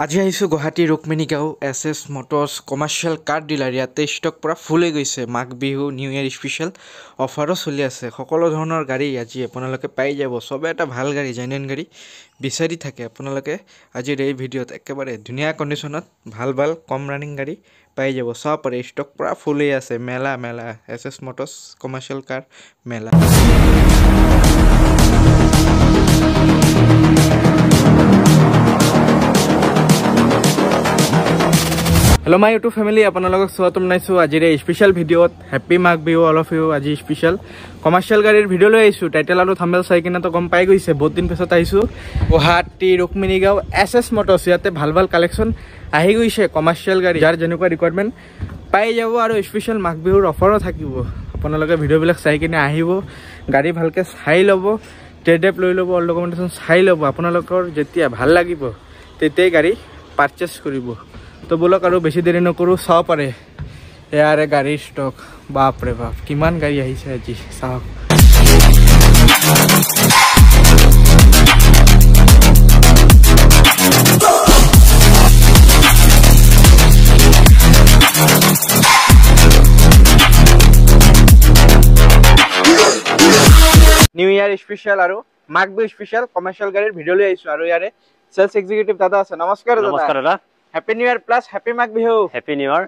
আজি আহিছোঁ গুৱাহাটী ৰুক্মিণী গাঁও এছ মটৰ্ছ কমাৰ্চিয়েল কাৰ ডিলাৰ। ইয়াতে ষ্টক পূৰা ফুল হৈ গৈছে। Magh Bihu new year special অফাৰো চলি আছে। সকলো ধৰণৰ গাড়ী আজি আপোনালোকে পাই যাব। চবে এটা ভাল গাড়ী, জেনুইন গাড়ী বিচাৰি থাকে। আপোনালোকে আজিৰ এই ভিডিঅ'ত একেবাৰে ধুনীয়া কণ্ডিশ্যনত ভাল কম ৰানিং গাড়ী পাই যাব। চাব পাৰে ষ্টক পূৰা ফুল হৈ আছে। মেলা এছ মটৰ্ছ কমাৰ্চিয়েল কাৰ মেলা। হেল্ল' মাই ইউটিউব ফেমিলি, আপোনালোকক স্বাগতম জনাইছোঁ আজিৰ এই স্পেচিয়েল ভিডিঅ'ত। Happy Magh Bihu all of you. আজি স্পেচিয়েল কমাৰ্চিয়েল গাড়ীৰ ভিডিঅ' লৈ আহিছোঁ। টাইটেল আৰু থাম্বনেইল চাই কিনে তো গম পাই গৈছে, বহুত দিন পিছত আহিছোঁ গুৱাহাটী ৰুক্মিণী গাঁও এছ মটৰ্ছ। ইয়াতে ভাল কালেকশ্যন আহি গৈছে কমাৰ্চিয়েল গাড়ী, যাৰ যেনেকুৱা ৰিকুৱাৰমেণ্ট পাই যাব আৰু স্পেচিয়েল মাঘ বিহুৰ অফাৰো থাকিব। আপোনালোকে ভিডিঅ'বিলাক চাই কিনে আহিব, গাড়ী ভালকৈ চাই ল'ব, টেষ্ট লৈ ল'ব, অল ডকুমেণ্টেশ্যন চাই ল'ব। আপোনালোকৰ যেতিয়া ভাল লাগিব তেতিয়াই গাড়ী পাৰচেছ কৰিব। তো বলক আৰু বেছি দেৰি নকৰোঁ, চাব পাৰে ইয়াৰে গাড়ীৰ ষ্টক। বাপৰে বাপ, কিমান গাড়ী আহিছে আজি চাওক। নিউ ইয়াৰ স্পেচিয়েল আৰু মাঘ বিহু স্পেচিয়েল কমাৰ্চিয়েল গাড়ীৰ ভিডিঅ' লৈ আহিছোঁ। আৰু ইয়াৰে চেলছ এক্সিকিউটিভ দাদা আছে। নমস্কাৰ দাদা। Happy new year plus happy Magh Bihu. Happy new year.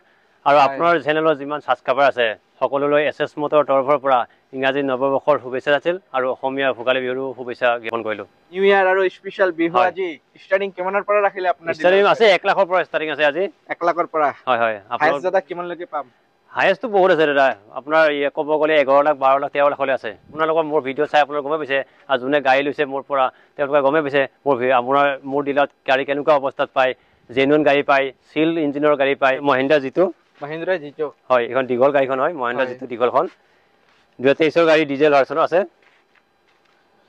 আৰু আপোনাৰ চেনেলৰ যিমান ছাবস্ক্ৰাইবাৰ আছে সকলোলৈ এছ মটৰৰ তৰফৰ পৰা ইংৰাজী নৱবৰ্ষৰ শুভেচ্ছা আছিল আৰু অসমীয়া ভোগালী বিহুৰো শুভেচ্ছা জ্ঞাপন কৰিলোঁ। নিউ ইয়াৰ আৰু স্পেচিয়েল বিহু আজি ষ্টাৰ্টিং কিমানৰ পৰা ৰাখিলে আপোনাৰ? ষ্টাৰ্টিং আছে 1 লাখৰ পৰা ষ্টাৰ্টিং আছে আজি। 1 লাখৰ পৰা? হয় হয়। হাইয়েষ্ট দাদা কিমানলৈকে পাম? হাইয়েষ্টটো বহুত আছে দাদা, আপোনাৰ ক'ব গ'লে 11 লাখ 12 লাখ 13 লাখলৈ আছে। আপোনালোকৰ মোৰ ভিডিঅ' চাই আপোনালোকে গমে পাইছে, আৰু যোনে গাড়ী লৈছে মোৰ পৰা তেওঁলোকে গমে পাইছে মোৰ ডিলাৰত গাড়ী কেনেকুৱা অৱস্থাত পায়। জেনুইন গাড়ী পায়, চিল ইঞ্জিনৰ গাড়ী পায়। মহিন্দ্ৰা জিতু হয়, এইখন দীঘল গাড়ীখন হয়, মহিন্দ্ৰা জিতু দীঘলখন 2023ৰ গাড়ী, ডিজেল ভাৰ্চনো আছে।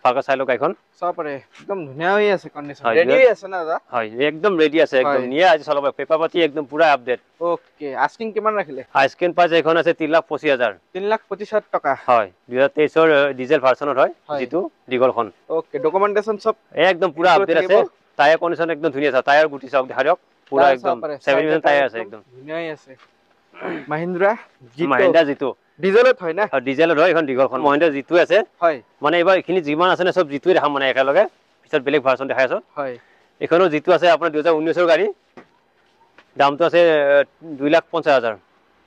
ভালকৈ চাই লওক গাড়ীখন। চাব পাৰে একদম ধুনীয়া হৈ আছে কণ্ডিশ্যন। ৰেডি হৈ আছে না দাদা? হয়, একদম ৰেডি আছে, একদম নিয়ে আজি চলাব। পেপাৰ পাতি একদম পুৰা আপডেট। ওকে, আস্কিং কিমান ৰাখিলে? আস্কিং প্ৰাইচ এইখন আছে 3,25,000। 3,25,000 টকা। হয়, 2023ৰ ডিজেল ভাৰ্চনত হয় জিতু দীঘলখন। ওকে, ডকুমেণ্টেশ্যন চব একদম পুৰা আপডেট আছে। টায়াৰ কণ্ডিশ্যন একদম ধুনীয়া আছে। টায়াৰ গুটি চাওক, দেখা দিয়ক, পুৰা একদম 70% টায়াৰ আছে, একদম ধুনীয়াই আছে। মহিন্দ্ৰা জিতু ডিজেলত হয় না? ডিজেলত হয়, এখন দীঘলখন মহিন্দ্ৰা জিতু আছে। হয়, মানে এইবাৰ এইখিনি যিমান আছে না চব জিতুৱে দেখাম, মানে একেলগে পিছত বেলেগ ভাৰ্চন দেখাই আছো। হয়, এইখনো জিতু আছে আপোনাৰ 2019ৰ গাড়ী। দামটো আছে 2,50,000।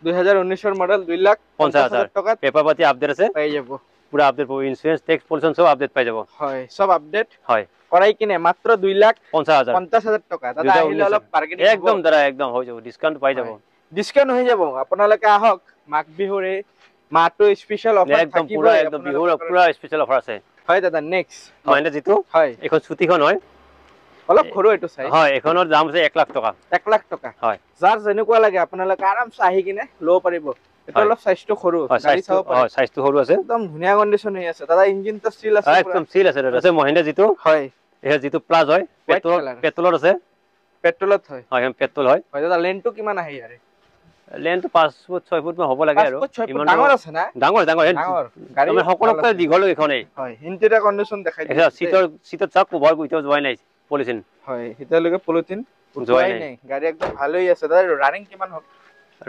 2019ৰ মডেল 2,50,000 টকা। পেপাৰ পাতি আপডেট আছে, পাই যাব পুৰা আপডেট পাব। ইন্স্যুৰেন্স, টেক্স, পলিউশন সব আপডেট পাই যাব। হয়, সব আপডেট হয়। কৰাই কিনে মাত্ৰ 2,50,000 টকা। দাদা আহিলে অলপ বাৰ্গেনিং একদম দাদা একদম হৈ যাব, ডিসকাউন্ট পাই যাব। ডিসকাউন্ট হৈ যাব। আপোনালোকে আহক, মাঘ বিহুৰে মাহটো স্পেশাল অফাৰ থাকিব। পুৰা একদম বিহুৰ পুৰা স্পেশাল অফাৰ আছে। হয় দাদা, নেক্সট মহিন্দ্ৰা জিতু। হয়, এখন সুতিখন হয়, অলপ সৰু এইটো চাই। হয়, এখনৰ দাম আছে 1 লাখ টকা। 1 লাখ টকা। হয়, যাৰ যেনেকুৱা লাগে আপোনালোকে আৰামছে আহি কিনে ল'ব পাৰিব। এটা অলপ সাইজটো সৰু, গাড়ী চাও পাৰে। হয়, সাইজটো সৰু আছে, একদম ধুনীয়া কণ্ডিশ্যন হৈ আছে। দাদা ইঞ্জিনটো ষ্টিল আছে, একদম ষ্টিল আছে দাদা। আছে মহিন্দ্ৰা জিতু। হয়, এই জিতু প্লাস হয়, পেট্ৰলৰ আছে। পেট্ৰলত হয়। হয়, পেট্ৰল হয়। হয় দাদা, লেনটো কিমান আহে ইয়াৰে? লেনটো 5 ফুট 6 ফুট মান হ'ব লাগে আৰু। ইমান ডাঙৰ আছে না? ডাঙৰ গাড়ী সকলোতকৈ দীঘল এইখনেই। হয়, ইণ্টেৰিয়ৰ কণ্ডিশ্যন দেখাই দিছে। সিটত চাওক, কভাৰ গুইটো যোৱাই নাই, পলিথিন। হয়, এতিয়ালৈকে পলিথিন যোৱাই নাই। গাড়ী একদম ভাল হৈ আছে। দাদা ৰানিং কিমান হ'ল?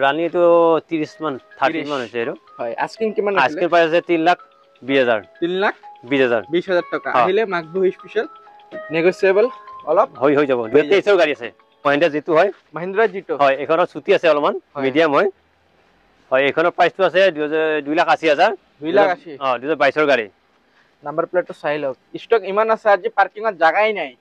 ৰানিং তো 30 মান 30 মান হৈছে আৰু। হয়, আস্কিং কিমান আছে? আস্কিং প্ৰাইচ আছে 3,20,000। 3,20,000 টকা। আহিলে মাঘ বিহু স্পেশাল নেগোশিয়েবল অলপ হৈ যাব। 2023ৰ গাড়ী আছে, মহিন্দ্ৰা জিতু হয়। মহিন্দ্ৰা জিতু হয়, এখনৰ ছুটি আছে, অলপমান মিডিয়াম হয়। হয়, এখনৰ প্ৰাইচটো আছে 2,80,000। 2,80,000। অ, 2022ৰ গাড়ী। নাম্বাৰ প্লেটটো চাই লওক। ষ্টক ইমান আছে, আজি পাৰ্কিংত জাগাই নাই।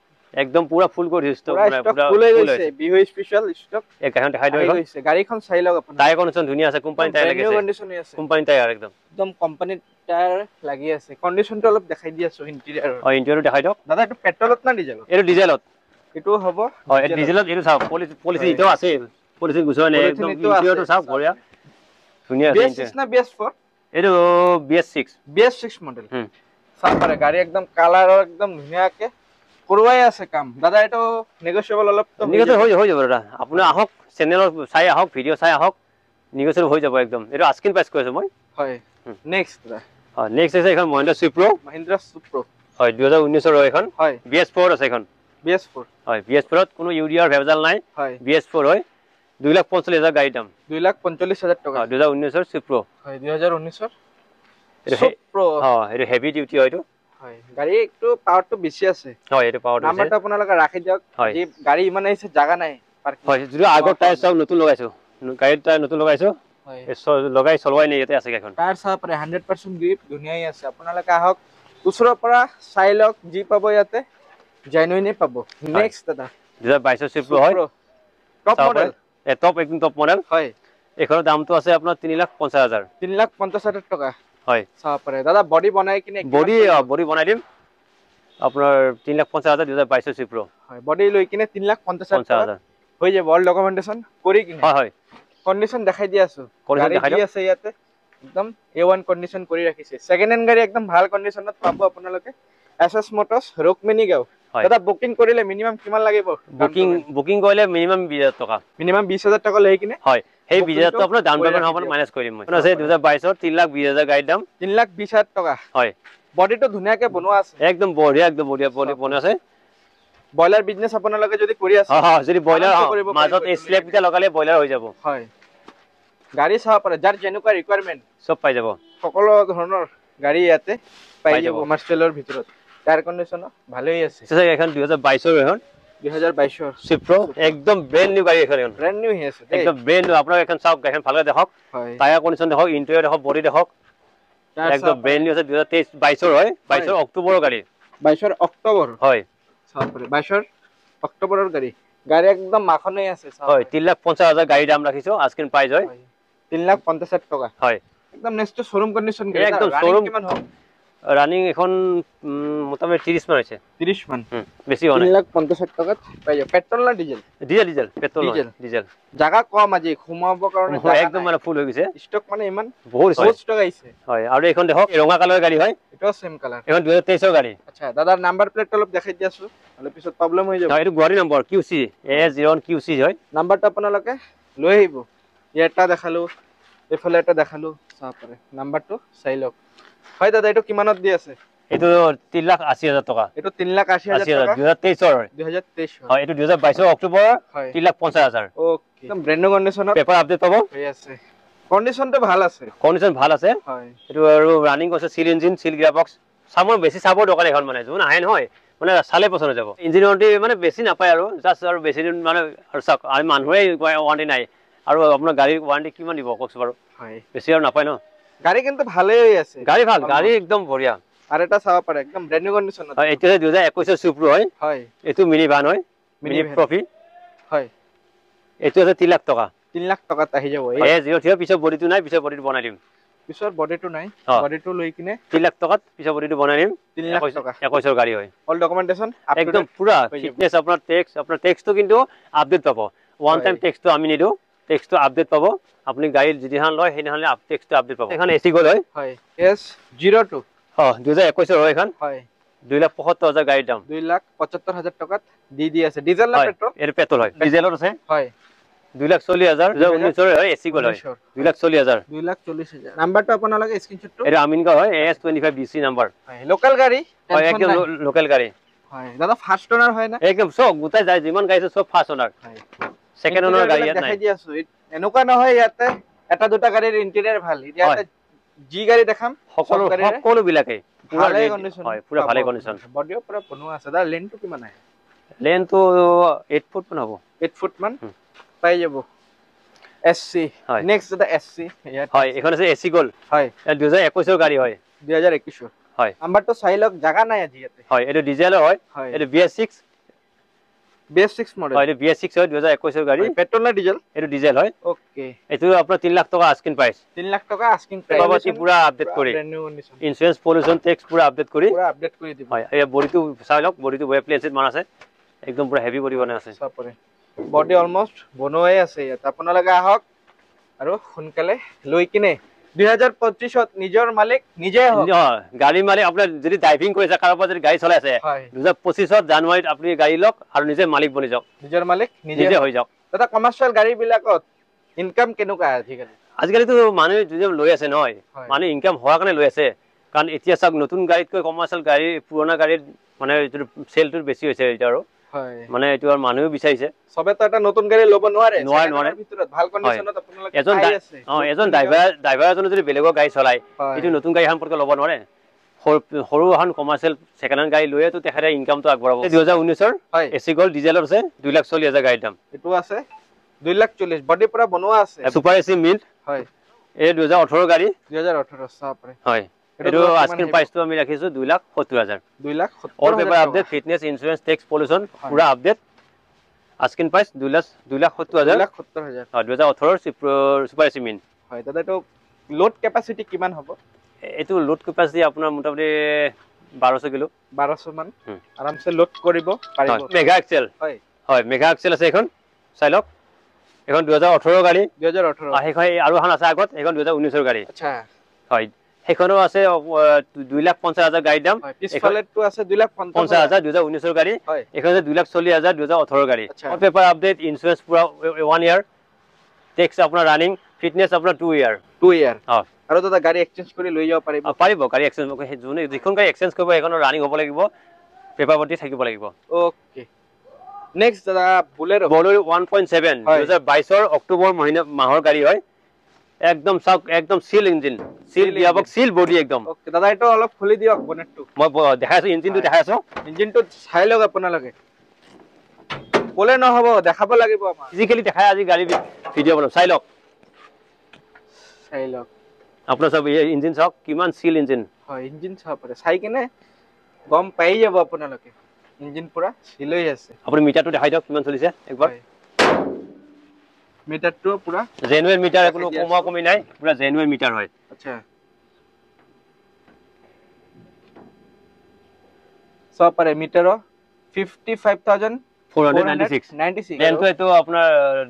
একদম পুৰা ফুল কৰি ষ্টক, পুৰা ফুল হৈ গৈছে। বিহু স্পেশাল ষ্টক এক এখন দেখাই দিও। গাড়ীখন চাই লওক আপুনি। টায়াৰ কণ্ডিশ্যন ধুনীয়া আছে, কোম্পানী টায়াৰ লাগি আছে। কণ্ডিশ্যন আছে, কোম্পানী টায়াৰ একদম কোম্পানী টায়াৰ লাগি আছে। কণ্ডিশ্যনটো অলপ দেখাই দি আছো ইন্টেৰিয়ৰ। হয়, ইন্টেৰিয়ৰ দেখাই দিওক। দাদা এইটো পেট্ৰলত না ডিজেলত? এইটো ডিজেলত। এইটো হ'ব। হয়, ডিজেলত। এইটো চাওক, পলিথিন ইটো আছে, পলিথিন গুছোৱা নাই, একদম ইন্টেৰিয়ৰটো চাওক, বঢ়িয়া ধুনীয়া আছে। BS6 না BS4? এইটো BS6 মডেল। চাওক পাৰে গাড়ী একদম কালাৰৰ একদম ধুনীয়াকে কৰোৱাই আছে কাম। দাদা এইটো নেগোশিয়েবল অলপ তো হৈ যাব দাদা। আপুনি আহক, চেনেলৰ চাই আহক, ভিডিঅ' চাই আহক, নেগোশিয়েবল হৈ যাব একদম। এইটো আস্কিং প্ৰাইচ কৈছো মই। হয়, নেক্সট দাদা। হয়, নেক্সট আছে এখন মহিন্দ্ৰা সুপ্ৰ। হয়, 2019ৰ এখন। হয়, BS4 আছে এখন। BS4 হয় BS4 ত কোনো ইউৰিয়াৰ ভেজাল নাই হয় BS4 হয় 2,45,000 গাড়ীৰ দাম 2,45,000 টকা 2019 ৰ Supro হয় 2019 ৰ Supro হয় এটো হেভি ডিউটি হয়টো হয় গাড়ী একটু পাৱাৰটো বেছি আছে হয় এটো পাৱাৰ আছে নাম্বাৰটো আপোনালোকে ৰাখি দিয়ক যে গাড়ী ইমান আহিছে জাগা নাই পাৰ্কিং হয় যদি আগৰ টায়াৰ সব নতুন লগাইছো গাড়ীৰ টায়াৰ নতুন লগাইছো হয় লগাই চলৱাই নাই ইয়াতে আছে এখন টায়াৰ সব 100% গ্ৰিপ ধুনিয়াই আছে আপোনালোকে আহক ওচৰৰ পৰা চাই লওক জি পাব ইয়াতে জেনুইনে পাব নেক্সট দাদা 2022 Supro হয় টপ মডেল টপ একদম টপ মডেল হয় এখনৰ দামটো আছে আপোনাৰ 3,50,000 3,50,000 টকা হয় চাব পাৰে দাদা বডি বনাই কিনে বডি বনাই দিম আপোনাৰ 3,50,000 2022 Supro হয় বডি লৈ কিনে 3,50,000 হৈ যাব অল ডকুমেন্টেশন কৰি কিনে হয় হয় কন্ডিশন দেখাই দি আছো গাড়ী আছে ইয়াতে একদম A1 কন্ডিশন কৰি ৰাখিছে সেকেন্ড হ্যান্ড গাড়ী একদম ভাল কন্ডিশনত পাব আপোনালোকে SS মোটৰছ ৰুকমিনি গাঁও দাদা বুকিং কৰিলে মিনিমাম কিমান লাগিব বুকিং কৰিলে মিনিমাম 20,000 টকা মিনিমাম 20,000 টকা লৈ কিনে হয় সেই 20,000 তো আপোনাৰ ডাউন পেমেন্ট হ'ব মাইনাস কৰিম মই আছে 2022 ৰ 3,20,000 গাড়ীৰ দাম 3,20,000 টকা হয় বডিটো ধুনিয়াকে বনোৱা আছে একদম বঢ়িয়া বডি বনোৱা আছে বয়লাৰ বিজনেস আপোনালোকে যদি কৰি আছে যদি বয়লাৰ মাজত স্লেপ কিটা লগালে বয়লাৰ হৈ যাব হয় গাড়ী চাব পাৰে যাৰ যেনেকুৱা ৰিকোয়াৰমেন্ট সব পাই যাব সকলো ধৰণৰ গাড়ী ইয়াতে পাই যাব কমাৰ্চিয়েলৰ ভিতৰত টায়াৰ কন্ডিশন ভালেই আছে এখন 2022 ৰ এখন 2022 ৰ Supro একদম ব্র্যান্ড নিউ গাড়ী এখন ব্র্যান্ড নিউ আছে একদম ব্র্যান্ড নিউ আপোনাক এখন চাওক এখন ভালকৈ দেখক টায়াৰ কন্ডিশন দেখক ইন্টেৰিয়ৰ দেখক বডি দেখক একদম ব্ৰ্যান্ড নিউ আছে 2023 ৰ হয় 22 ৰ অক্টোবৰৰ গাড়ী 22 ৰ অক্টোবৰ হয় চাওক 22 ৰ অক্টোবৰৰ গাড়ী একদম মাখনেই আছে হয় 3,50,000 গাড়ী দাম ৰাখিছো আস্কিং প্ৰাইস হয় 3,50,000 টকা হয় একদম নেক্সট শোরুম কন্ডিশন একদম শোরুম কিমান হয় রানিং এখন মোটামুটি 30 মান আছে 30 মান বেছি হয় 3,50,000 টাকা পাই যাব পেট্রোল না ডিজেল ডিজেল পেট্রোল ডিজেল জায়গা কম আজি ঘুমাবৰ কাৰণে একদম মানে ফুল হৈ গৈছে স্টক মানে ইমান বহুত স্টক আহিছে হয় আৰু এখন দেখক ৰঙা কালাৰৰ গাড়ী হয় এটাও সেম কালাৰ এখন 2023 ৰ গাড়ী আচ্ছা দাদাৰ নাম্বাৰ প্লেট অলপ দেখাই দিয়াছো হলে পিছত প্ৰবলেম হৈ যাব এইটো Guwahati number QC AS01 QC হয় নাম্বাৰটো আপোনালোকে লৈ আহিব এটা দেখালো এফালে এটা দেখালো চাপ পাৰে নাম্বাৰটো চাই লওক হয় দাদা এটো কিমানত দি আছে এটো 3,80,000 টাকা এটো 3,80,000 টাকা 2023 ৰ 2023 হয় এটো 2022 অক্টোবৰ 3,50,000 ওকে একদম ব্ৰ্যান্ড নিউ কন্ডিশনত পেপাৰ আপডেট পাব হৈ আছে কন্ডিশনটো ভাল আছে হয় এটো আৰু ৰানিং আছে seal engine seal gear box সামৰ বেছি সাবৰ দোকান এখন মানে যোন আহে নহয় মানে চালে পছন্দ যাব ইঞ্জিনটি মানে বেছি নাপায় আৰু জাস্ট আৰু বেছি দিন মানে আৰু চাক আমি মানুহে ওয়াৰেন্টি নাই আৰু আপোনাৰ গাড়ীৰ ওয়াৰেন্টি কিমান দিব কওকছ বাৰু হয় বেছি আৰু নাপায় ন গাড়ী কিন্তু ভালেই হৈ আছে গাড়ী ভাল গাড়ী একদম বঢ়িয়া আৰু এটা চাব পাৰে একদম ব্ৰ্যান্ড নিউ কন্ডিশনত হয় এটো 2021 ৰ Supro হয় হয় এটো মিনি ভান হয় মিনি প্ৰফি হয় এটো আছে 3 লাখ টকা 3 লাখ টকাত আহি যাব এ জিৰ' থিয় পিছৰ বডিটো নাই পিছৰ বডিটো বনাই দিম পিছৰ বডিটো নাই বডিটো লৈ কিনে 3 লাখ টকাত পিছৰ বডিটো বনাই দিম 3 লাখ টকা 21 ৰ গাড়ী হয় অল ডকুমেন্টেশন একদম পুৰা ফিটনেস আপোনাৰ টেক্সটো কিন্তু আপডেট পাব ওয়ান টাইম টেক্সটো আমি নিদো টেক্সটো আপডেট পাব আপুনি গাড়ী যিদিহান লয় সেইদিহানলে টেক্সটো আপডেট পাব এখন এসি গল হয় হয় S02 হ 2021 ৰ হয় এখন হয় 2,75,000 গাড়ীৰ দাম 2,75,000 টকাত দি আছে ডিজেল না পেট্ৰল এৰ পেট্ৰল হয় ডিজেলৰ আছে হয় 2,40,000 2019 ৰ হয় এসি গল হয় 2,40,000 2,40,000 নাম্বাৰটো আপোনালোকে স্ক্ৰিনশ্বটটো এৰ আমিনগাঁও হয় AS25BC নাম্বাৰ হয় লোকাল গাড়ী হয় একদম লোকাল গাড়ী হয় দাদা ফাৰ্স্ট ওনাৰ হয় না একদম সব গুটাই যায় যিমান গাড়ী আছে সব ফাৰ্স্ট ওনাৰ হয় সেকেন্ড ওনাৰ গাড়ী ইয়াত নাই দেখাই দি আছো এনেকুৱা নহয় ইয়াতে এটা দুটা গাড়ীৰ ইন্টেৰিয়ৰ ভাল ইয়াতে জি গাড়ী দেখাম সকলো বিলাকে পুৰা কন্ডিশন হয় পুৰা ভালে কন্ডিশন বডিও পুৰা বনোৱা আছে দা লেনটো কিমান আছে লেনটো 8 ফুট মান হ'ব 8 ফুট মান পাই যাব SC নেক্সট দা SC হয় এখন আছে SC গোল হয় 2021 ৰ গাড়ী হয় 2021 ৰ হয় নাম্বাৰটো চাই লওক জাগা নাই আজি ইয়াতে হয় এটো ডিজেলৰ হয় এটো BS6 মডেল হয় এটো BS6 হয় 2021 ৰ গাড়ী পেট্ৰল না ডিজেল এটো ডিজেল হয় ওকে এটো আপোনাৰ 3 লাখ টকা আস্কিং প্ৰাইস 3 লাখ টকা আস্কিং প্ৰাইস বাবতি পুৰা আপডেট কৰি ইনস্যুৰেন্স পলিউশন ট্যাক্স পুৰা আপডেট কৰি দিব হয় এই বডিটো চাই লওক বডিটো ওয়েব প্লেসেট মান আছে একদম পুৰা হেভি বডি বনাই আছে সব পৰে বডি অলমোস্ট বনোৱাই আছে ইয়াত আপোনালোকে আহক আৰু সোনকালে লৈ কিনে 2025 ত নিজৰ মালিক নিজে হয় গাড়ী মালিক আপোনাৰ যদি ড্ৰাইভিং কৰি আছে কাৰোবাৰ যদি গাড়ী চলাই আছে 2025 ত জানুৱাৰীত আপুনি গাড়ী লওক আৰু নিজে মালিক বনি যাওক নিজৰ মালিক নিজে হৈ যাওক দাদা কমাৰ্চিয়েল গাড়ী বিলাকত ইনকাম কেনেকুৱা আজিকালি তো মানুহে যদি লৈ আছে নহয় মানে ইনকাম হোৱাৰ কাৰণে লৈ আছে কাৰণ এতিয়া চাক নতুন গাড়ীতকৈ কমাৰ্চিয়েল গাড়ী পুৰণা গাড়ীৰ মানে সেলটো বেছি হৈছে এটা আৰু মানে এইটো আৰু মানুহে বিচাৰিছে সবে তো এটা নতুন গাড়ী ল'ব নোৱাৰে নোৱাৰে ভিতৰত ভাল কন্ডিশনত আপোনালোকে এজন ড্ৰাইভাৰ এজনে যদি বেলেগৰ গাড়ী চলাই এইটো নতুন গাড়ী এখন পটকে ল'ব নোৱাৰে সৰু এখন কমাৰ্চিয়েল সেকেন্ড হেণ্ড গাড়ী লৈয়ে তো তেখেতে ইনকামটো আগবঢ়াব 2019 এসি গোল্ড ডিজেলৰ আছে 2,40,000 গাড়ীৰ দাম এটো আছে 2,40,000 বডি পুৰা বনোৱা আছে সুপাৰ এসি মিল্ট হয় এই 2018 গাড়ী 2018 সাপৰে হয় এটো আস্কিং প্ৰাইসটো আমি ৰাখিছো 2,70,000 all paper update fitness insurance tax pollution পুৰা আপডেট আস্কিং প্ৰাইস 2,70,000 হয় 2018 সুপাৰ এসি মিল্ট হয় দাদা এটো লোড ক্যাপাসিটি কিমান হ'ব এটো লোড ক্যাপাসিটি আপোনাৰ মোটামুটি 1200 কিলো 1200 মান আৰামসে লোড কৰিব পাৰিব মেগা এক্সেল হয় মেগা এক্সেল আছে এখন চাই লওক এখন 2018 গাড়ী 2018 আহে আৰু এখন আছে আগত এখন 2019 গাড়ী আচ্ছা হয় এখনো আছে 2,50,000 গাড়ীৰ দাম পিছফালেটো আছে 2,50,000 2019 গাড়ী এখন আছে 2,40,000 2018 গাড়ী অল পেপাৰ আপডেট ইন্স্যুৰেন্স পুৰা 1 ইয়াৰ ট্যাক্স আপোনাৰ ৰানিং ফিটনেস আপোনাৰ 2 ইয়াৰ হয় আৰু দাদা গাড়ী এক্সচেঞ্জ কৰি লৈ যাব পাৰিব গাড়ী এক্সচেঞ্জ যোনে যিখন গাড়ী এক্সচেঞ্জ কৰিব এখনৰ ৰানিং হ'ব লাগিব পেপাৰ পাতি থাকিব লাগিব ওকে নেক্সট দাদা বুলেৰো 1.7 2022 অক্টোবৰ মাহৰ গাড়ী হয় একদম সব একদম seal engine seal gearbox seal body একদম ওকে দাদা এটা অলপ খুলি দিয়ক বনেটটো মই দেখাইছো ইঞ্জিনটো দেখাইছো ইঞ্জিনটো চাই লওক আপোনালোকে বলে নহব দেখাব লাগিব আমাৰ ফিজিক্যালি দেখাই আজি গাড়ী ভিডিও বনাম চাই লওক আপোনাৰ সব ইঞ্জিন চাওক কিমান সিল ইঞ্জিন হয় ইঞ্জিন চাপ পাৰে চাই কিনে গম পাই যাব আপোনালোকে ইঞ্জিন পুৰা সিল হৈ আছে আপুনি মিটাৰটো দেখাই দিয়ক কিমান চলিছে একবাৰ মিটাৰটো পুৰা জেনুইন মিটাৰ কোনো কমা কমি নাই পুৰা জেনুইন মিটাৰ হয় আচ্ছা সব পাৰে মিটাৰ 55,496 লেনটো এটো আপোনাৰ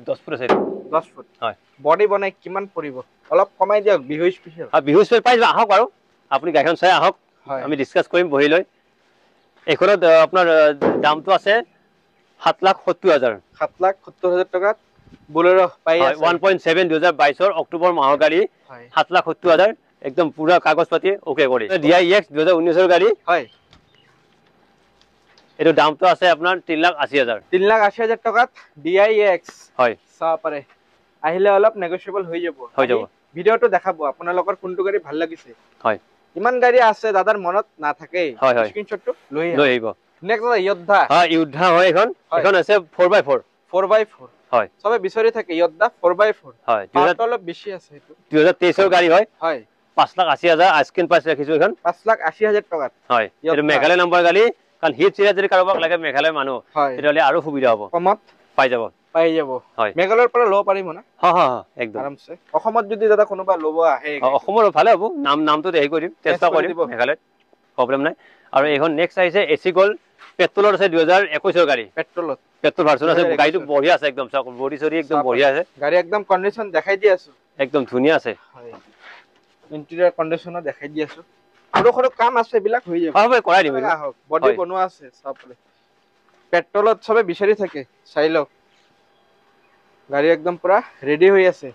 10 ফুট আছে 10 ফুট হয় বডি বনাই কিমান পৰিব অলপ কমাই দিয়ক বিহু স্পেশাল বিহু স্পেশাল পাই আহক আৰু আপুনি গাড়ীখন চাই আহক আমি ডিসকাস কৰিম বহি লৈ এখনত আপোনাৰ দামটো আছে 7,70,000 টকা বুলেৰো পাই আছে 1.7 2022 অক্টোবৰ মাহৰ গাড়ী 7,70,000 একদম পুৰা কাগজ পাতি ওকে কৰি DIX 2019 গাড়ী হয় এটো দামটো আছে আপোনাৰ 3,80,000 টকাত DIX হয় চাও পাৰে আহিলে অলপ নেগোশিয়েবল হৈ যাব ভিডিওটো দেখাব আপোনালোকৰ কোনটো গাড়ী ভাল লাগিছে হয় ইমান গাড়ী আছে দাদাৰ মনত না থাকে স্ক্ৰিনশ্বটটো লৈ আহিব নেক্সট যোদ্ধা হয় যোদ্ধা হয় এখন আছে 4x4 হয় সবে বিচাৰি থাকে যোদ্ধা 4x4 হয় পাঁচটা অলপ বেছি আছে এটো 2023 ৰ গাড়ী হয় হয় 5,80,000 আস্কিং প্ৰাইস ৰাখিছো এখন 5,80,000 টকাত হয় এটো মেঘালয় নম্বৰ গাড়ী কাৰণ হিট চিৰা যদি কাৰোবাক লাগে মেঘালয় মানুহ তেতিয়ালে আৰু সুবিধা হ'ব কমত পাই যাব হয় মেঘালয়ৰ পৰা লব পাৰিম না হ্যাঁ একদম আৰামসে অসমত যদি দাদা কোনোবা লব আহে অসমৰ ভালে হ'ব নামটো দেই কৰিম চেষ্টা কৰিম মেঘালয়ত প্ৰবলেম নাই আৰু এখন নেক্সট আহিছে এসি গোল্ড পেট্ৰলৰ আছে 2021 ৰ গাড়ী পেট্ৰল ভাৰ্সন আছে গাড়ীটো বঢ়িয়া আছে একদম বডি সৰি একদম বঢ়িয়া আছে গাড়ী একদম কন্ডিশন দেখাই দি আছো একদম ধুনিয়া আছে হয় ইন্টেৰিয়ৰ কন্ডিশনো দেখাই দি আছো সৰু কাম আছে বিলাক হৈ যাব হয় কৰাই দিম বডি বনোৱা আছে সবলে পেট্ৰলত সবে বিচাৰি থাকে চাই লওক গাড়ী একদম পুৰা ৰেডি হৈ আছে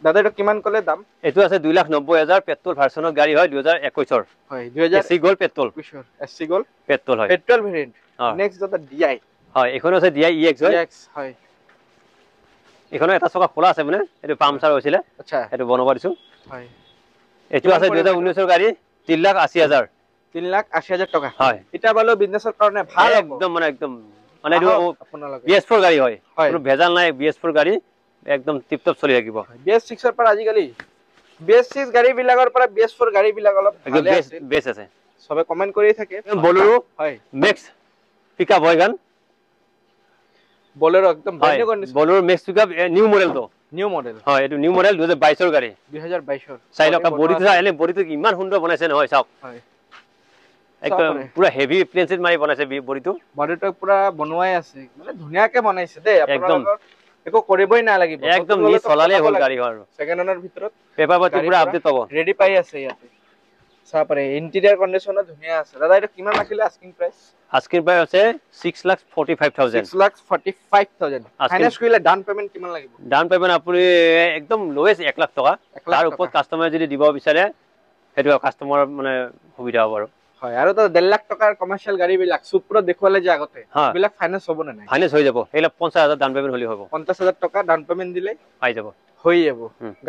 দাদা এটা কিমান কলে দাম এটো আছে 2,90,000 পেট্ৰল ভাৰ্সনৰ গাড়ী হয় 2021 ৰ হয় 2000 AC gold petrol AC gold petrol হয় পেট্ৰল ভেৰিয়েন্ট নেক্সট দাদা DI হয় এখন আছে DI EX হয় এখন এটা চকা খোলা আছে মানে এটো পামচাৰ হৈছিল আচ্ছা এটো বনাব দিছো হয় এটো আছে 2019 ৰ গাড়ী 3,80,000 টকা হয় এটা বলো বিজনেছৰ কাৰণে ভাল একদম মানে এটো BS4 গাড়ী হয় কোনো ভেজাল নাই BS4 গাড়ী একদম টিপটপ চলি থাকিব BS6 ৰ পৰা আজিকালি BS6 গাড়ী বিলাকৰ পৰা BS4 গাড়ী বিলাক অলপ ভালে আছে বেছ আছে সবে কমেন্ট কৰি থাকে বলেৰো হয় মেক্স পিকআপ হয় গান বলেৰো একদম ভালে condition Bolero max pickup new model তো নিউ মডেল হয় এটো নিউ মডেল 2022 ৰ গাড়ী 2022 ৰ চাইলকা বডিটো এনে বডিটো ইমান সুন্দৰ বনাইছে নহয় চাওক হয় একদম পুৰা হেভি প্লেনসেট মাৰি বনাইছে বডিটো পুৰা বনোৱাই আছে মানে ধুনিয়াকে বনাইছে দে আপোনালোকৰ একো কৰিবই না লাগিব একদম নি চলালে হল গাড়ী আৰু সেকেন্ড ওনাৰ ভিতৰত পেপাৰ পাতি পুৰা আপডেট পাব ৰেডি পাই আছে ইয়াতে চা পাৰে ইন্টেৰিয়ৰ কন্ডিশনো ধুনিয়া আছে দাদা এটা কিমান ৰাখিলে আস্কিং প্ৰাইস আছে 6,45,000 6,45,000 ফাইনান্স কৰিলে ডাউন পেমেন্ট কিমান লাগিব ডাউন পেমেন্ট আপুনি একদম লোৱেষ্ট 1,00,000 টকা তাৰ ওপৰত কাস্টমাৰ যদি দিব বিচাৰে হেতু কাস্টমাৰ মানে সুবিধা হ'ব আৰু হয় আৰু তো 1.5 লাখ টকাৰ কমাৰ্শিয়াল গাড়ী বিলাক সুপ্ৰ দেখুৱালে যে আগতে বিলাক ফাইনান্স হ'ব না নাই ফাইনান্স হৈ যাব এইলা 50000 ডাউন পেমেন্ট হলি হ'ব 50000 টকা ডাউন পেমেন্ট দিলে পাই যাব হৈ যাব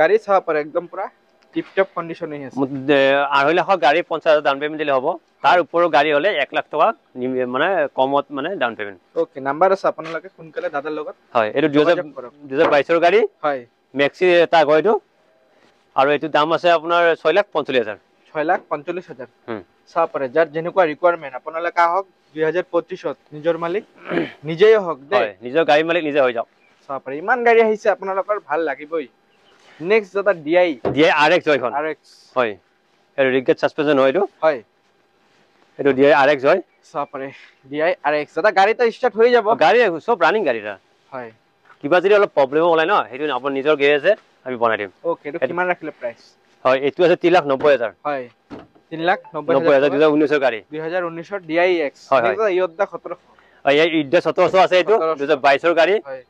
গাড়ী চাব পাৰে একদম পুৰা টিপ টপ কন্ডিশনে আছে 2.5 লাখৰ গাড়ী 50000 ডাউন পেমেন্ট দিলে হ'ব তাৰ ওপৰৰ গাড়ী হলে 1 লাখ টকা মানে কমত মানে ডাউন পেমেন্ট ওকে নাম্বাৰ আছে আপোনালোকে সোনকালে দাদাৰ লগত হয় এটো 2022 ৰ গাড়ী হয় মেক্সি এটা গয়টো আৰু এটো দাম আছে আপোনাৰ 6,45,000 6,45,000 চাব পাৰে যাৰ যেনেকুৱা ৰিকোয়াৰমেন্ট আপোনালোকে আহক 2025ত নিজৰ মালিক নিজেই হওক দে হয় নিজৰ গাড়ী মালিক নিজে হৈ যাওক চাব পাৰে ইমান গাড়ী আহিছে আপোনালোকৰ ভাল লাগিবই নেক্সট দাদা DI RX হয় এখন RX হয় এটো ৰিগেট সাসপেনশন হয়টো হয় এটো DI RX হয় চাব পাৰে DI RX দাদা গাড়ীটা স্টাৰ্ট হৈ যাব গাড়ী সব ৰানিং গাড়ীটা হয় কিবা যদি অলপ প্ৰবলেম ওলাই ন হেতু আপোনাৰ নিজৰ গেৰেজে আমি বনাই দিম ওকে এটো কিমান ৰাখিলে প্ৰাইস হয় এটো আছে 3,90,000 হয় 3,90,000 2019 ৰ গাড়ী 2019 ৰ DIX এটা ইয়দা 1700 এই ইয়দা 1700 আছে এটো 2022 ৰ গাড়ী হয়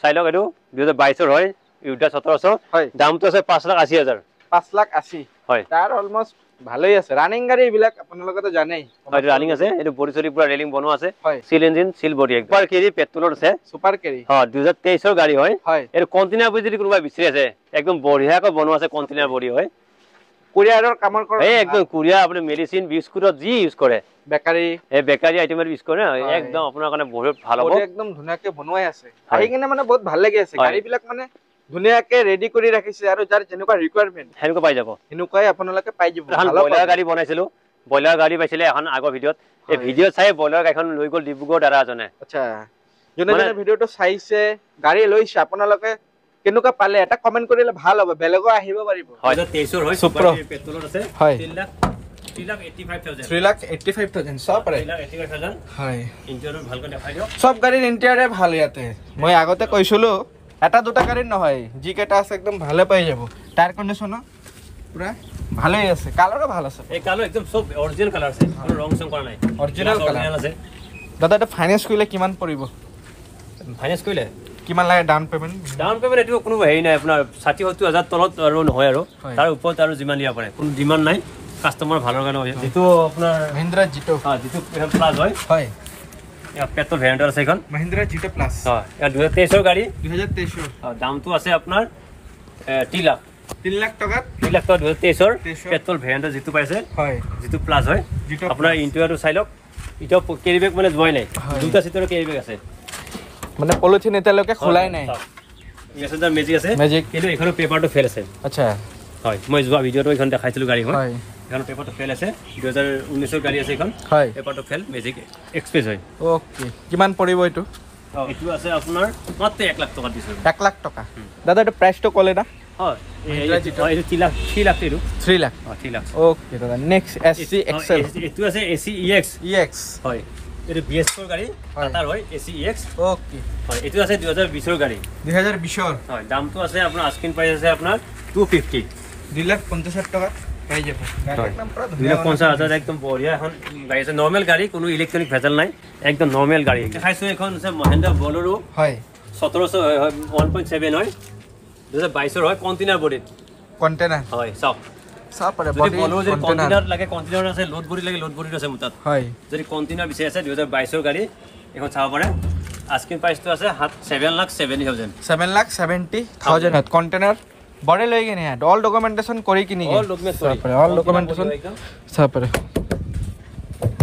চাইলক এটো 2022 ৰ হয় ইয়দা 1700 দামটো আছে 5,80,000 5,80,000 হয় তাৰ অলমোস্ট ভালেই আছে ৰানিং গাড়ী বিলাক আপোনালোকে তো জানেই হয় ৰানিং আছে এটো বডি সৰি পুৰা ৰেলিং বনোৱা আছে সিল ইঞ্জিন সিল বডি একবাৰ কেৰি পেট্ৰলৰ আছে সুপাৰ কেৰি হয় 2023 ৰ গাড়ী হয় এৰ কন্টেইনাৰ বডি যদি কোনোবা বিচাৰি আছে একদম বঢ়িয়াকৈ বনোৱা আছে কন্টেইনাৰ বডি হয় কুৰিয়াৰৰ কামৰ কৰে একদম কুৰিয়াৰ আপুনি মেডিসিন বিস্কুটত যি ইউজ কৰে বেকাৰী বেকাৰী আইটেমৰ ইউজ কৰে একদম আপোনাৰ কাৰণে বহুত ভাল হ'ব একদম ধুনিয়াকৈ বনোৱাই আছে আহি কিনে মানে বহুত ভাল লাগি আছে গাড়ী বিলাক মানে ধুনিয়াকে ৰেডি কৰি ৰাখিছে আৰু যাৰ যেনেকুৱা ৰিকোয়াৰমেন্ট হেনকৈ পাই যাব হেনকৈ আপোনালোকে পাই যাব ভাল বয়লাৰ গাড়ী বনাইছিলো বয়লাৰ গাড়ী পাইছিলে এখন আগৰ ভিডিঅত এই ভিডিঅ চাই বয়লাৰ গাড়ীখন লৈ গল ডিব্ৰুগড় দাদা জনে আচ্ছা জনে ভিডিঅটো চাইছে গাড়ী লৈছে আপোনালোকে কেনেকুৱা পালে এটা কমেন্ট কৰিলে ভাল হ'ব বেলেগো আহিব পাৰিব হয় 23 হয় সুপাৰ পেট্ৰলৰ আছে 3,85,000 সব পাৰে 3,85,000 হয় ইন্টেৰিয়ৰ ভালকৈ দেখাই দিও সব গাড়ীৰ ইন্টেৰিয়ৰ ভাল ইয়াতে মই আগতে কৈছিলো এটা দুটা গাড়ী নহয় জি কেটা আছে একদম ভালে পাই যাব টায়াৰ কন্ডিশন পুৰা ভালেই আছে কালারও ভাল আছে এই কালার একদম সব অরিজিনাল কালার আছে কোনো রং সং করা নাই অরিজিনাল কালার আছে দাদা এটা ফাইনান্স কইলে কিমান পৰিব ফাইনান্স কইলে কিমান লাগে ডাউন পেমেন্ট এটো কোনো হেই নাই আপোনাৰ 60-70,000 তলত আৰু নহয় আৰু তাৰ ওপৰত আৰু যিমান দিয়া পাৰে কোনো ডিমান্ড নাই কাস্টমাৰ ভালৰ কাৰণে হয় যেটো আপোনাৰ মহিন্দ্ৰা জিটো যেটো প্লাস হয় হয় ইয়া পেট্ৰল ভেৰিয়েন্ট আছে এখন মহিন্দ্ৰা জিটো প্লাস হয় ইয়া 2023 ৰ গাড়ী 2023 দামটো আছে আপোনাৰ 3 লাখ 3 লাখ টকা 3 লাখ টকা 2023 ৰ পেট্ৰল ভেৰিয়েন্ট যেটো পাইছে হয় যেটো প্লাস হয় আপোনাৰ ইন্টেৰিয়ৰটো চাই লওক এটা কেৰি বেগ মানে জয় নাই দুটা সিটৰ কেৰি বেগ আছে মানে পলিথিন এটালৈকে খোলাই নাই মেসেঞ্জাৰ মেজিক আছে কিন্তু এখনো পেপাৰটো ফেল আছে আচ্ছা হয় মই যোৱা ভিডিঅটো এখন দেখাইছিলো গাড়ী হয় এখন পেপাৰটো ফেল আছে 2019 ৰ গাড়ী আছে এখন হয় পেপাৰটো ফেল মেজিক এক্সপ্ৰেছ হয় ওকে কিমান পৰিব এটো এটো আছে আপোনাৰ মাত্ৰ 1 লাখ টকা দিছো 1 লাখ টকা দাদা এটা প্ৰাইসটো কলে না হয় এই 3 লাখ 3 লাখ 3 লাখ ওকে দাদা নেক্সট SC XL এটো আছে AC EX হয় এটো BS4 গাড়ী টাটাৰ হয় AC EX ওকে হয় এটো আছে 2020 ৰ গাড়ী 2020 ৰ হয় দামটো আছে আপোনাৰ আস্কিং প্ৰাইস আছে আপোনাৰ 250 2,50,000 টাকা পাই যাব গাড়ী একদম পুৰা 2,50,000 একদম বঢ়িয়া এখন গাড়ী আছে নরমাল গাড়ী কোনো ইলেকট্রনিক ভেজাল নাই একদম নরমাল গাড়ী দেখাইছো এখন আছে মহিন্দ্ৰা বলেৰো হয় 1700 হয় 1.7 হয় 2022 ৰ হয় কন্টেইনাৰ বডি কন্টেইনাৰ হয় সব পাৰে বডি বলেৰো যে কন্টেইনাৰ লাগে কন্টেইনাৰ আছে লোড বডি লাগে লোড বডি আছে মুতাত হয় যদি কন্টেইনাৰ বিচাৰি আছে 2022 ৰ গাড়ী এখন চাব পাৰে আস্কিং প্ৰাইসটো আছে 7,70,000 কন্টেইনাৰ বড়ে লৈ কিনে অল ডকুমেন্টেশন কৰি কিনি অল ডকুমেন্টেশন সব পাৰে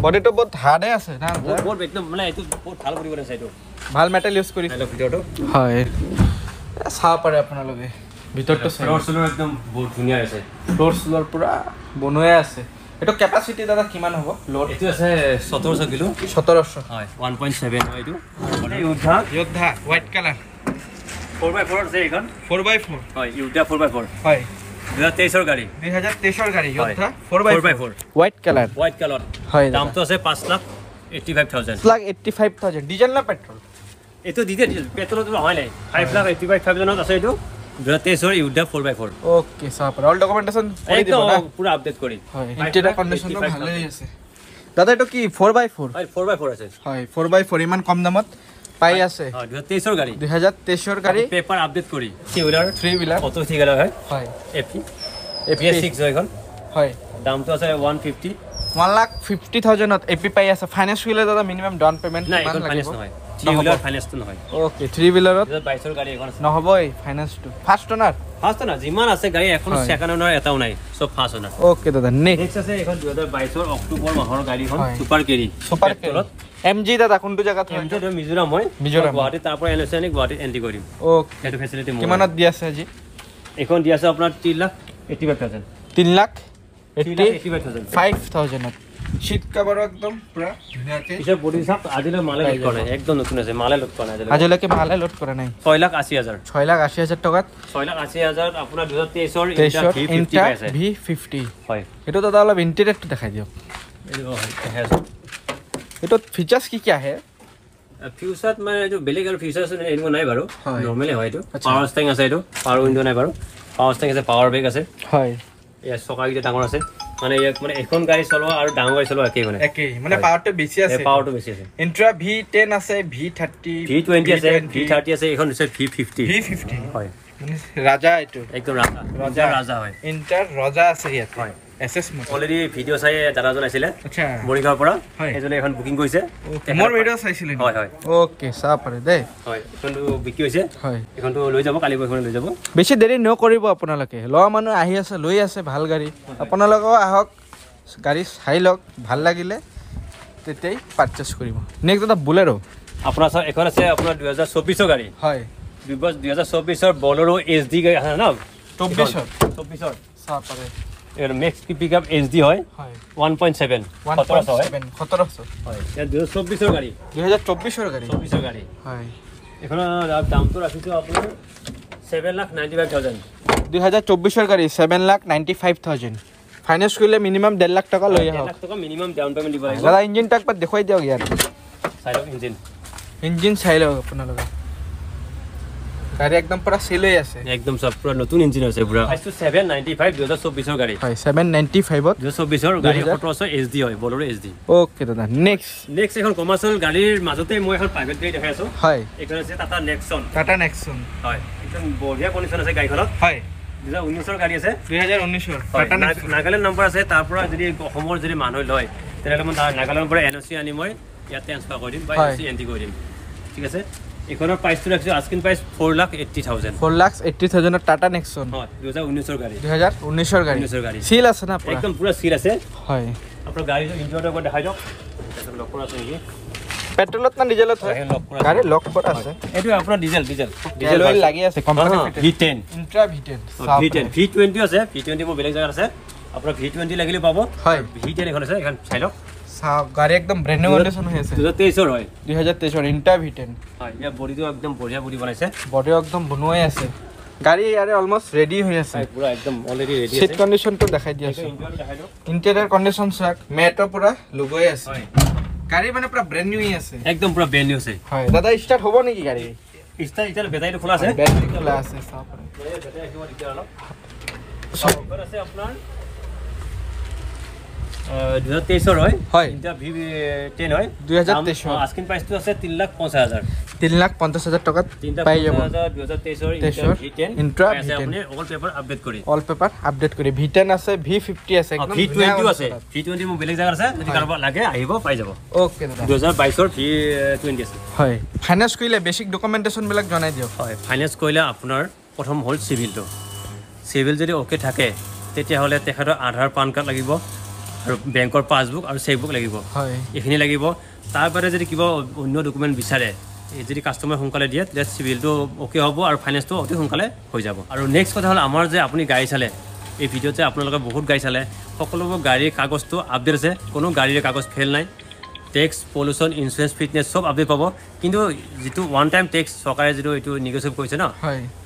বডিটো বহুত হাৰ্ডে আছে না বহুত একদম মানে এটো বহুত ভাল কৰি আছে এটো ভাল মেটেল ইউজ কৰি ভিডিঅটো হয় চাব পাৰে আপোনালোকে ভিতৰটো ফ্লোৰ সোলৰ একদম বহুত ধুনিয়া আছে ফ্লোৰ সোলৰ পুৰা বনোৱাই আছে এটো ক্যাপাসিটি দাদা কিমান হ'ব লোড এটো আছে 1700 কিলো 1700 হয় 1.7 হয় এটো যোদ্ধা হোয়াইট কালার 4x4 আছে এখন 4x4 হয় ইউটা 4x4 হয় 2023 ৰ গাড়ী 2023 ৰ গাড়ী যোদ্ধা 4x4 হোয়াইট কালার হয় দামটো আছে 5,85,000 5,85,000 ডিজেল না পেট্রোল এটো দিতে পেট্রোলটো হয় নাই 5,85,000 আছে এটো 2023 ৰ ইউটা 4x4 ওকে সাপৰ অল ডকুমেন্টেশন কৰি দিব না পুৰা আপডেট কৰি হয় ইন্টেৰিয়ৰ কন্ডিশনটো ভালেই আছে দাদা এটো কি 4x4 হয় 4x4 আছে হয় 4x4 ইমান কম দামত পাই আছে হয় 2023 ৰ গাড়ী 2023 ৰ গাড়ী পেপাৰ আপডেট কৰি 3 বিলাৰ অটো ঠিক আছে হয় হয় FP 6 হয় এখন হয় দামটো আছে 150 1,50,000 এপি পাই আছে ফাইনান্স কৰিলে দাদা মিনিমাম ডাউন পেমেন্ট নাই এখন ফাইনান্স নহয় 3 হুইলাৰ ফাইনান্স তো নহয় ওকে 3 হুইলাৰত 22 ৰ গাড়ী এখন আছে নহবই ফাইনান্স তো ফাৰ্স্ট ওনাৰ যিমান আছে গাড়ী এখন সেকেন্ড ওনাৰ এটাও নাই সব ফাৰ্স্ট ওনাৰ ওকে দাদা নেক্সট আছে এখন 2022 ৰ অক্টোবৰ মাহৰ গাড়ীখন সুপাৰ কেৰি এমজি দাদা কোনটো জায়গাত হয় এমজি মিজোৰাম হয় গুৱাহাটী তাৰ পৰা এলএছএন গুৱাহাটী এন্ট্ৰি কৰিম ওকে এটো ফেসিলিটি কিমানত দি আছে আজি এখন দি আছে আপোনাৰ 3,85,000 3,85,000 শীত কভার একদম পুরা ধুনিয়াকে পিছে বডি সাপ আজিলে মালে লোড করে একদম নতুন আছে মালে লোড করে আজিলে কি মালে লোড করে নাই 6,80,000 টাকা 6,80,000 আপোনাৰ 2023 ৰ ইন্টা V50 হয় এটো দাদা অলপ ইন্টেরিয়র দেখাই দিও এটো ফিচার্স কি আহে ফিউচার মানে যে বেলেগ আৰু ফিচাৰ্স এনেকুৱা নাই বাৰু নৰমালি হয় এটো পাওয়াৰ স্টিং আছে এটো পাওয়াৰ উইন্ডো নাই বাৰু পাওয়াৰ স্টিং আছে পাওয়াৰ ব্ৰেক আছে হয় এয়া সকাগিতে ডাঙৰ আছে মানে ইয়াক মানে এখন গাড়ী চলোৱা আৰু ডাঙৰ গাড়ী চলোৱা একেই মানে পাৱাৰটো বেছি আছে ইন্ট্ৰা V10 আছে V30 V20 আছে V30 আছে এখন আছে V50 হয় মানে ৰাজা এটো একদম ৰাজা হয় ইন্টাৰ ৰাজা আছে ইয়াত হয় এসএস মত অলৰেডি ভিডিও চাই দাদাজন আছিলে আচ্ছা বৰিগাঁৱৰ পৰা এজনে এখন বুকিং কৰিছে মোৰ ভিডিও চাইছিলে হয় হয় ওকে সাপ পাৰে দে হয় এখনটো বিকি হৈছে হয় এখনটো লৈ যাব কালি এখন লৈ যাব বেছি দেৰি নকৰিব আপোনালোকে লোৱা মানুহ আহি আছে লৈ আছে ভাল গাড়ী আপোনালোকে আহক গাড়ী চাই লওক ভাল লাগিলে তেতেই পাৰচেজ কৰিব নেক্সট এটা বুলেৰো আপোনাৰ এখন আছে আপোনাৰ 2024 ৰ গাড়ী হয় 2024 ৰ বলেৰো এসডি গাড়ী আছে না 24 ৰ সাপ পাৰে এর ম্যাক্স পিকআপ এসডি হয় 1.7 1700 হয় এটা 2024 এর গাড়ি 2024 এর গাড়ি 24 এর গাড়ি হয় এখন দাম তো রাখিছো আপনার 7,95,000 2024 এর গাড়ি 7,95,000 ফাইনান্স করলে মিনিমাম 1.5 লাখ টাকা লই আহ 1.5 লাখ টাকা মিনিমাম ডাউন পেমেন্ট দিব লাগে দাদা ইঞ্জিনটা একবার দেখাই দিও ইয়ার সাইলো ইঞ্জিন সাইলো আপনারা গাড়ী একদম পুরা সেল হৈ আছে একদম সব পুরা নতুন ইঞ্জিন আছে পুরা 795 2024 এর গাড়ী হয় 795 2024 এর গাড়ী 1700 এসডি হয় বলেৰো এসডি ওকে দাদা নেক্সট এখন কমাৰ্শিয়েল গাড়ীৰ মাজতে মই এখন প্ৰাইভেট গাড়ী দেখাই আছো হয় এখন আছে টাটা নেক্সন হয় একদম বঢ়িয়া কন্ডিশন আছে গাড়ীখনত হয় 2019 এর গাড়ী আছে 2019 এর টাটা নাগালেণ্ড নম্বৰ আছে তাৰ পৰা যদি অসমৰ যদি মানুহ লয় তেনে মই নাগালেণ্ডৰ পৰা এনওসি আনি মই ইয়াত ট্ৰান্সফাৰ কৰি দিম বা এনওসি এন্ট্ৰি কৰি দিম ঠিক আছে এখনৰ প্ৰাইস তো ৰাখিছো আস্কিং প্ৰাইস 4,80,000 টাটা নেক্সন হয় 2019 এর গাড়ী 2019 এর গাড়ী সিল আছে না একদম পুরা সিল আছে হয় আপোনাৰ গাড়ী ইঞ্জিনটো একবাৰ দেখাই দিও লক কৰা আছে নেকি পেট্ৰলত না ডিজেলত হয় গাড়ী লক কৰা আছে এটো আপোনাৰ ডিজেল অইল লাগি আছে company V10 Intra V10 V20 আছে V20 মোৰ বেলেগ জায়গা আছে আপোনাৰ V20 লাগিলে পাব হয় V10 এখন আছে এখন চাই লওক গাড়ী একদম ব্র্যান্ড নিউ কন্ডিশন হৈ আছে 2023 এর হয় 2023 এর ইন্টা V10 হয় ইয়া বডিটো একদম বঢ়িয়া বডি বনাইছে বডি একদম বনোৱাই আছে গাড়ী ইয়াৰে অলমোস্ট ৰেডি হৈ আছে পুৰা একদম অলৰেডি ৰেডি আছে সিট কন্ডিশনটো দেখাই দি আছে ইন্টেৰিয়ৰ কন্ডিশন চাক মেটো পুৰা লগোই আছে গাড়ী মানে পুৰা ব্ৰ্যান্ড নিউ আছে একদম পুৰা ব্ৰ্যান্ড নিউ আছে হয় দাদা স্টাৰ্ট হ'ব নেকি গাড়ী স্টাৰ্ট ইটাৰ বেটাৰীটো খোলা আছে বেটাৰী খোলা আছে সাপ বেটাৰী আহিব দিতে অলপ সব আছে আপোনাৰ 2023 এর হয় এটা V10 হয় 2023 আস্কিং প্রাইস তো আছে 3,50,000 টাকা পাই যাব 2023 এর V10 ইন্ট্রা আপনি অল পেপার আপডেট কৰি V10 আছে V50 আছে একদম V20 আছে V20 মো বেলেগ জায়গা আছে যদি কারবা লাগে আহিব পাই যাব ওকে দাদা 2022 এর V20 আছে হয় ফাইনান্স কইলে বেসিক ডকুমেন্টেশন বিলাক জনাই দিও হয় ফাইনান্স কইলে আপোনাৰ প্ৰথম হল সিভিল যদি ওকে থাকে তেতিয়া হলে তেখেতৰ আধাৰ পান কাৰ্ড লাগিব আৰু বেংকৰ পাসবুক আৰু চেকবুক লাগিব হয় এখিনি লাগিব তাৰপৰে যদি কিবা অন্য ডকুমেন্ট বিচাৰে যদি কাস্টমাৰ সোনকালে দিয়ে তেতিয়া সিভিলটো ওকে হ'ব আৰু ফাইনান্সটো অতি সোনকালে হৈ যাব আৰু নেক্সট কথা হল আমাৰ যে আপুনি গাড়ী চালে এই ভিডিওতে আপোনালোকে বহুত গাড়ী চালে সকলোবোৰ গাড়ীৰ কাগজটো আপডেট আছে কোনো গাড়ীৰ কাগজ ফেল নাই টেক্স পলিউশন ইন্স্যুরেন্স ফিটনেস সব আপডেট পাব কিন্তু যেটো ওয়ান টাইম টেক্স সরকারে যেটো এটো নিগোসিয়েট কৰিছে না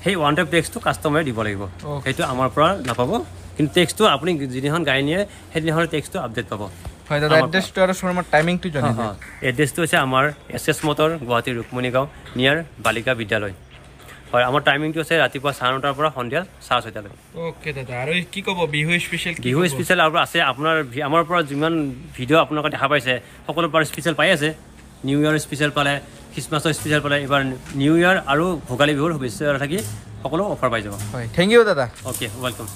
সেই ওয়ান টাইম টেক্সটো কাস্টমাৰে দিব লাগিব সেইটো আমাৰ পৰা নাপাব কিন্তু টেক্সটো আপুনি যিদিখন গাড়ী নিয়ে সেইদিখন টেক্সটো আপডেট পাব হয় দাদা এড্ৰেছটো আৰু শৰ্মাৰ টাইমিংটো জানি দিয়ক এড্ৰেছটো আছে আমাৰ এসএস মোটৰ গুৱাহাটী ৰুকমণি গাঁও নিয়াৰ বালিকা বিদ্যালয় হয় আমাৰ টাইমিংটো আছে ৰাতিপুৱা 9:30 পৰা সন্ধিয়া 6:30 লৈ ওকে দাদা আৰু কি কব বিহু স্পেশাল আৰু আছে আপোনাৰ আমাৰ পৰা যিমান ভিডিও আপোনালোকে দেখা পাইছে সকলো পৰা স্পেশাল পাই আছে নিউ ইয়াৰ স্পেশাল পালে খ্ৰীষ্টমাছৰ স্পেশাল পালে এবাৰ নিউ ইয়াৰ আৰু ভোগালী বিহুৰ শুভেচ্ছা থাকি সকলো অফাৰ পাই যাব হয় থ্যাংক ইউ দাদা ওকে ওয়েলকাম